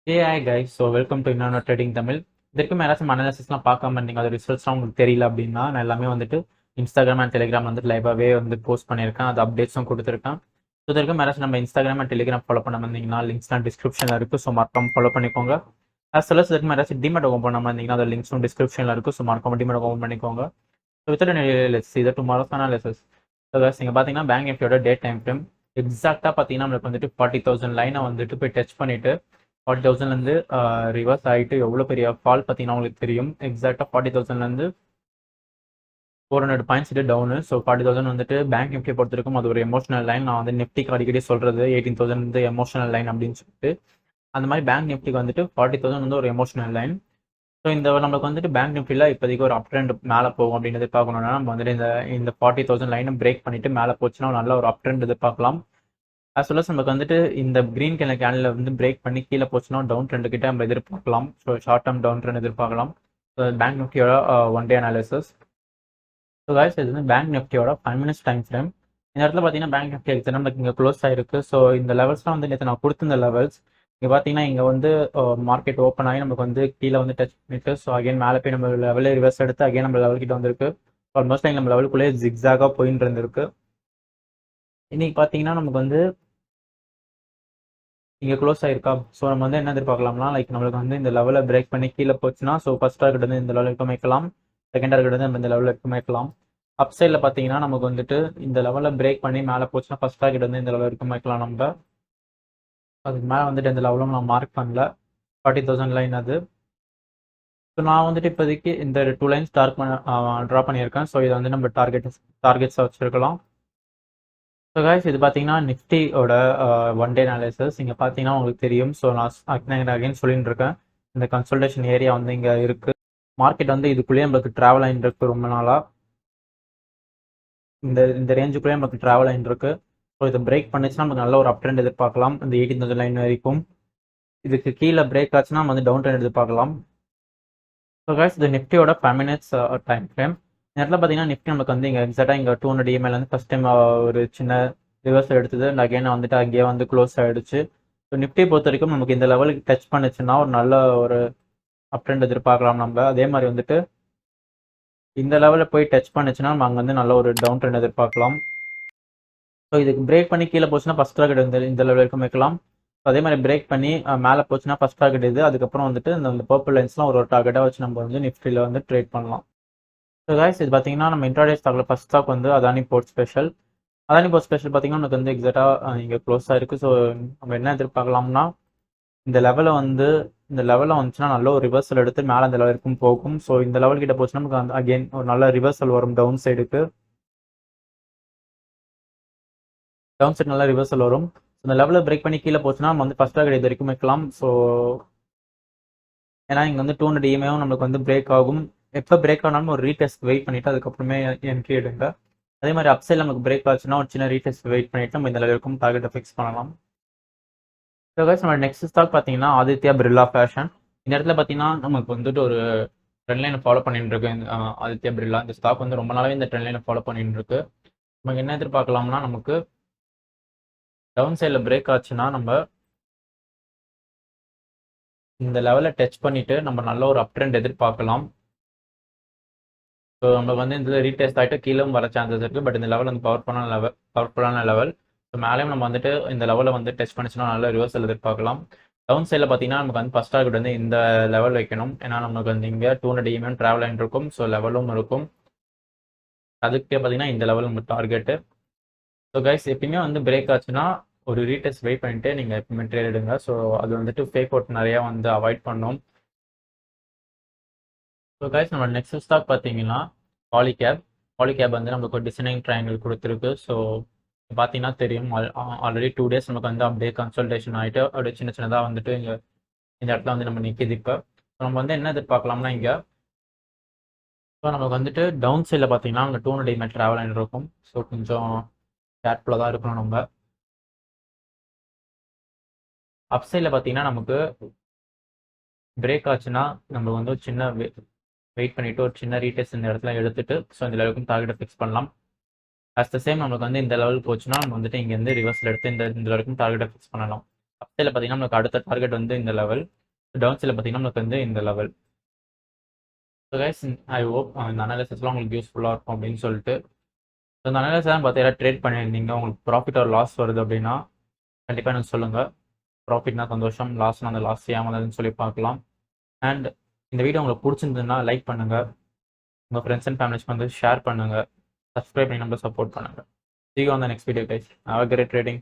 Hey, hi guys. So welcome to இன்னொரு trading Tamil. இதுக்கு யாராச்சும் அனாலிசிஸ்லாம் பார்க்காம இருந்தீங்க, அது ரிசல்ட்ஸ்லாம் உங்களுக்கு தெரியல அப்படின்னா, நான் எல்லாமே வந்துட்டு இன்ஸ்டாகிராம் அண்ட் டெலிகிராம் வந்து லைவாகவே வந்து போஸ்ட் பண்ணியிருக்கேன். அது அப்டேட்ஸும் கொடுத்துருக்கேன். ஸோ இதற்கு யாராச்சும் நம்ம இன்ஸ்டாகிராம் அண்ட் டெலிகிராம் ஃபாலோ பண்ண வந்தீங்கன்னா, லிங்க்ஸ்லாம் டிஸ்கிரிப்ஷனில் இருக்குது. ஸோ மறக்காம ஃபாலோ பண்ணிக்கோங்க. as well as இதுக்கு யாராச்சும் டிமெட் ஓப்பன் பண்ணாமல் இருந்தீங்கன்னா, அது லிங்க்ஸும் டிஸ்கிரிப்ஷனில் இருக்குது. ஸோ மறக்காம டிமெட் ஓப்பன் பண்ணிக்கோங்க. So without any let's see the tomorrow's analysis. So guys, நீங்கள் பார்த்தீங்கன்னா பேங்க் நிஃப்டியோட டே டைம் ஃப்ரேம் எக்ஸாக்டாக பார்த்தீங்கன்னா நம்மளுக்கு வந்துட்டு 40,000 லைனை வந்துட்டு போய் டச் பண்ணிட்டு 40,000லேருந்து ரிவர்ஸ் ஆகிட்டு எவ்வளோ பெரிய ஃபால் பார்த்தீங்கன்னா உங்களுக்கு தெரியும். எக்ஸாக்டாக 40,000லேருந்து 400 பாயிண்ட்ஸ் இது டவுனு. ஸோ 40,000 வந்துட்டு பேங்க் நிஃப்டி பொறுத்த வரைக்கும் அது ஒரு எமோஷனல் லைன். நான் வந்து நிஃப்டிக்கு அடிக்கடி சொல்கிறது 18,000 வந்து எமோஷனல் லைன் அப்படின்னு சொல்லிட்டு, அந்த மாதிரி பேங்க் நிஃப்டிக்கு வந்துட்டு 40,000 வந்து ஒரு எமோஷனல் லைன். ஸோ இந்த நம்மளுக்கு வந்துட்டு பேங்க் நிஃப்டியில் இப்போதைக்கு ஒரு அப் ட்ரெண்ட் மேலே போகும் அப்படின்னு எதிர்பார்க்கணும்னா நம்ம வந்துட்டு இந்த 40,000 லைனை பிரேக் பண்ணிட்டு மேலே போச்சுன்னா நல்ல ஒரு அப் ட்ரெண்ட் எதிர்பார்க்கலாம். as well as நமக்கு வந்துட்டு இந்த கிரீன் கலர் கேண்டில் வந்து பிரேக் பண்ணி கீழே போச்சுன்னா டவுன் ட்ரெண்ட் கிட்ட நம்ம எதிர்பார்க்கலாம். So short term down trend எதிர்பார்க்கலாம். பேங்க் நிஃப்டியோட one day analysis. So guys, இது வந்து பேங்க் நிஃப்டியோட 5 minutes டைம் ஃப்ரேம். இந்த இடத்துல பார்த்தீங்கன்னா பேங்க் நிஃப்டி எக்ஸாம் நமக்கு இங்கே க்ளோஸ் ஆயிருக்கு. ஸோ இந்த லெவல்ஸ்லாம் வந்து நேற்று நான் கொடுத்துருந்த லெவல்ஸ் இங்கே பார்த்தீங்கன்னா இங்கே வந்து மார்க்கெட் ஓப்பன் ஆகி நமக்கு வந்து கீழே வந்து டச் பண்ணிட்டு ஸோ அகைன் மேலே போய் நம்ம லெவலில் ரிவர்ஸ் எடுத்து அகைன் நம்ம லெவல் கிட்ட வந்திருக்கு. ஆல்மோஸ்ட் நம்ம லெவலுக்குள்ளே ஜிக்ஸாகாக போயின்னு இருந்திருக்கு. இன்னைக்கு பார்த்தீங்கன்னா நமக்கு வந்து இங்கே க்ளோஸ் ஆயிருக்கா. ஸோ நம்ம வந்து என்ன எதிர்பார்க்கலாம்னா நம்மளுக்கு வந்து இந்த லெவலில் பிரேக் பண்ணி கீழே போச்சுன்னா ஸோ ஃபர்ஸ்ட் டார்கெட் வந்து இந்த லெவலுக்கு வைக்கலாம், செகண்ட் டார்கெட் வந்து நம்ம இந்த லெவலுக்கு வைக்கலாம். அப் சைடில் பார்த்தீங்கன்னா நமக்கு வந்துட்டு இந்த லெவலில் பிரேக் பண்ணி மேலே போச்சுன்னா ஃபர்ஸ்ட் டார்கெட் வந்து இந்த லெவலுக்கு வைக்கலாம். நம்ம அதுக்கு மேலே வந்துட்டு இந்த லெவலும் நான் மார்க் பண்ணல, 40,000 லைன் அது. ஸோ நான் வந்துட்டு இப்போதைக்கு இந்த 2 லைன்ஸ் ட்ரா பண்ணியிருக்கேன். ஸோ இதை வந்து நம்ம டார்கெட்ஸாக வச்சுருக்கலாம். ஸோ கைஸ், இது பார்த்தீங்கன்னா நிஃப்டியோட ஒன் டே அனாலிசிஸ். இங்கே பார்த்தீங்கன்னா உங்களுக்கு தெரியும். ஸோ நான் அகைன் சொல்லிட்டு இருக்கேன், இந்த கன்சல்டேஷன் ஏரியா வந்து இங்கே இருக்குது. மார்க்கெட் வந்து இதுக்குள்ளேயே நம்மளுக்கு ட்ராவல் ஆகிட்டு இருக்கு ரொம்ப நாளாக. இந்த ரேஞ்சுக்குள்ளேயே நமக்கு ட்ராவல் ஆகிட்டு இருக்கு. ஸோ இதை பிரேக் பண்ணிச்சுன்னா நமக்கு நல்ல ஒரு அப் ட்ரெண்ட் எதிர்பார்க்கலாம் இந்த 18,000 லைன் வரைக்கும். இதுக்கு கீழே பிரேக் ஆச்சுன்னா நம்ம வந்து டவுன் ட்ரெண்ட் எதிர்பார்க்கலாம். ஸோ கைஸ், இது நிஃப்டியோட 5 minutes டைம் ஃப்ரேம். இந்த இடத்துல பார்த்தீங்கன்னா நிஃப்டி நமக்கு வந்து இங்கே எக்ஸாக்டாக இங்கே 200 EML வந்து ஃபஸ்ட் டைம் ஒரு சின்ன ரிவர்ஸ் எடுத்தது. அகைன் வந்துட்டு அங்கேயே வந்து க்ளோஸ் ஆகிடுச்சு. ஸோ நிஃப்டி பொறுத்த வரைக்கும் நமக்கு இந்த லெவலுக்கு டச் பண்ணுச்சுன்னா ஒரு நல்ல ஒரு அப் ட்ரெண்ட் எதிர்பார்க்கலாம் நம்ம. அதே மாதிரி வந்துட்டு இந்த லெவலில் போய் டச் பண்ணுச்சுன்னா நம்ம அங்கே வந்து நல்ல ஒரு டவுன் ட்ரெண்ட் எதிர்பார்க்கலாம். ஸோ இதுக்கு பிரேக் பண்ணி கீழே போச்சுன்னா ஃபஸ்ட் டார்கெட் இந்த லெவல் வரைக்கும் வைக்கலாம். ஸோ அதே மாதிரி பிரேக் பண்ணி மேலே போச்சுன்னா ஃபஸ்ட் டார்கெட் இது. அதுக்கப்புறம் வந்துட்டு இந்த பர்பிள் லைன்ஸ்லாம் ஒரு டார்கெட்டாக வச்சு நம்ம வந்து நிஃப்டியில் வந்து ட்ரேட் பண்ணலாம். ஸோ கைஸ், இது பார்த்தீங்கன்னா நம்ம இன்ட்ராடே ஸ்டாக்ல ஃபஸ்ட் ஸ்டாக் வந்து Adani port special. Adani port special பார்த்தீங்கன்னா நமக்கு வந்து எக்ஸாக்டாக இங்கே க்ளோஸாக இருக்குது. ஸோ நம்ம என்ன எதிர்பார்க்கலாம்னா இந்த லெவலில் வந்துச்சுன்னா நல்ல ஒரு ரிவர்சல் எடுத்து மேலே அந்த லெவலுக்கும் போகும். ஸோ இந்த லெவல் கிட்ட போச்சுன்னா நமக்கு அந்த அகெயின் ஒரு நல்ல ரிவர்சல் வரும் டவுன் சைடுக்கு. டவுன் சைடு நல்லா ரிவர்சல் வரும். இந்த லெவலில் பிரேக் பண்ணி கீழே போச்சுன்னா நம்ம வந்து ஃபஸ்ட் டார்கெட் இது வரைக்கும் வைக்கலாம். ஸோ ஏன்னா இங்கே வந்து 200 EMAவும் நம்மளுக்கு வந்து பிரேக் ஆகும். எப்போ பிரேக் ஆனாலும் ஒரு ரீடெஸ்ட் வெயிட் பண்ணிவிட்டு அதுக்கப்புறமே என்ட்ரி எடுங்க. அதே மாதிரி அப்சைட் நமக்கு பிரேக் ஆச்சுன்னா ஒரு சின்ன ரீடெஸ்ட் வெயிட் பண்ணிவிட்டு நம்ம இந்த லெவலுக்கும் டார்கெட்டை ஃபிக்ஸ் பண்ணலாம். ஸோ கைஸ், நம்ம நெக்ஸ்ட் ஸ்டாக் பார்த்தீங்கன்னா ஆதித்யா பிர்லா ஃபேஷன். இந்த இடத்துல பார்த்தீங்கன்னா நமக்கு வந்துட்டு ஒரு ட்ரெண்ட் லைனை ஃபாலோ பண்ணிட்டு இருக்கு ஆதித்யா பிர்லா. இந்த ஸ்டாக் வந்து ரொம்ப நாளாவே இந்த ட்ரெண்ட் லைனை ஃபாலோ பண்ணிட்டு இருக்கு. நமக்கு என்ன எதிர்பார்க்கலாம்னா நமக்கு டவுன் சைடில் பிரேக் ஆச்சுன்னா நம்ம இந்த லெவலில் டச் பண்ணிவிட்டு நம்ம நல்ல ஒரு அப் ட்ரெண்ட் எதிர்பார்க்கலாம். ஸோ நம்ம வந்து இந்த ரீடெஸ்ட் ஆகிட்டு கீழே வர சான்சஸ் இருக்குது. பட் இந்த லெவல் வந்து பவர்ஃபுல்லான லெவல். ஸோ மேலேயும் நம்ம வந்துட்டு இந்த லெவலில் வந்து டச் பண்ணிச்சுன்னா நல்ல ரிவர்சல் எதிர்பார்க்கலாம். டவுன் சைடில் பார்த்தீங்கன்னா நமக்கு வந்து ஃபஸ்ட் டார்கெட் வந்து இந்த லெவல் வைக்கணும். ஏன்னா நமக்கு வந்து இங்கே 200 EML ட்ராவல் ஆகிட்டு இருக்கும். ஸோ லெவலும் இருக்கும். அதுக்கே பார்த்தீங்கன்னா இந்த லெவல் நம்ம டார்கெட்டு. ஸோ கைஸ், எப்பயுமே வந்து பிரேக் ஆச்சுன்னா ஒரு ரீடெஸ்ட் வெயிட் பண்ணிட்டு நீங்கள் எப்பவுமே ட்ரேட் எடுங்க. ஸோ அது வந்துட்டு ஃபேக் அவுட் நிறையா வந்து அவாய்ட் பண்ணணும். ஸோ கைஸ், நம்ம நெக்ஸ்ட் ஸ்டாக் பார்த்தீங்கன்னா பாலிகேப் வந்து நமக்கு ஒரு டிசைனிங் ட்ரையாங்கிள் கொடுத்துருக்கு. ஸோ பார்த்தீங்கன்னா தெரியும், ஆல்ரெடி 2 days நமக்கு வந்து அப்படியே கன்சல்டேஷன் ஆகிட்டு அப்படியே சின்ன சின்னதாக வந்துட்டு இங்கே இந்த இடத்துல வந்து நம்ம நிற்கிது. இப்போ நம்ம வந்து என்ன எதிர்பார்க்கலாம்னா இங்கே ஸோ நமக்கு வந்துட்டு டவுன் சைடில் பார்த்தீங்கன்னா அங்கே 200 EML ட்ராவல் ஆகிட்டு இருக்கும். ஸோ கொஞ்சம் கேர்ஃபுல்லாக தான் இருக்கணும் நம்ம. அப் சைடில் பார்த்தீங்கன்னா நமக்கு பிரேக் ஆச்சுன்னா நம்ம வந்து சின்ன வெயிட் பண்ணிவிட்டு ஒரு சின்ன ரீடெஸ்ட் இந்த இடத்துல எடுத்துட்டு ஸோ இந்த லெவலுக்கும் டார்கெட்டை ஃபிக்ஸ் பண்ணலாம். அட் த சேம் நமக்கு வந்து இந்த லெவல் போச்சுன்னா நம்ம வந்துட்டு இங்கேருந்து ரிவர்ஸில் எடுத்து இந்த லெவலுக்கும் டார்கெட்டை ஃபிக்ஸ் பண்ணலாம். அப்சைடில் பார்த்தீங்கன்னா நமக்கு அடுத்த டார்கெட் வந்து இந்த லெவல், டவுன் சைடில் பார்த்தீங்கன்னா நமக்கு வந்து இந்த level. So guys, I hope இந்த அனாலிசிஸ்லாம் உங்களுக்கு யூஸ்ஃபுல்லாக இருக்கும் அப்படின்னு சொல்லிட்டு. இந்த அனாலிசிஸ்லாம் பார்த்தீங்கன்னா ட்ரேட் பண்ணியிருந்தீங்க, உங்களுக்கு ப்ராஃபிட் ஒரு லாஸ் வருது அப்படின்னா கண்டிப்பாக எனக்கு சொல்லுங்கள். ப்ராஃபிட்னா சந்தோஷம், லாஸ்னா அந்த லாஸ் ஏமாந்ததுன்னு சொல்லி பார்க்கலாம். அண்ட் இந்த வீடியோ உங்களுக்கு பிடிச்சிருந்ததுன்னா லைக் பண்ணுங்கள், உங்கள் ஃப்ரெண்ட்ஸ் அண்ட் ஃபேமிலிஸ்க்கு வந்து ஷேர் பண்ணுங்கள், சப்ஸ்கிரைப் பண்ணி நம்ம சப்போர்ட் பண்ணுங்கள். See you on the next video guys. Have a great trading.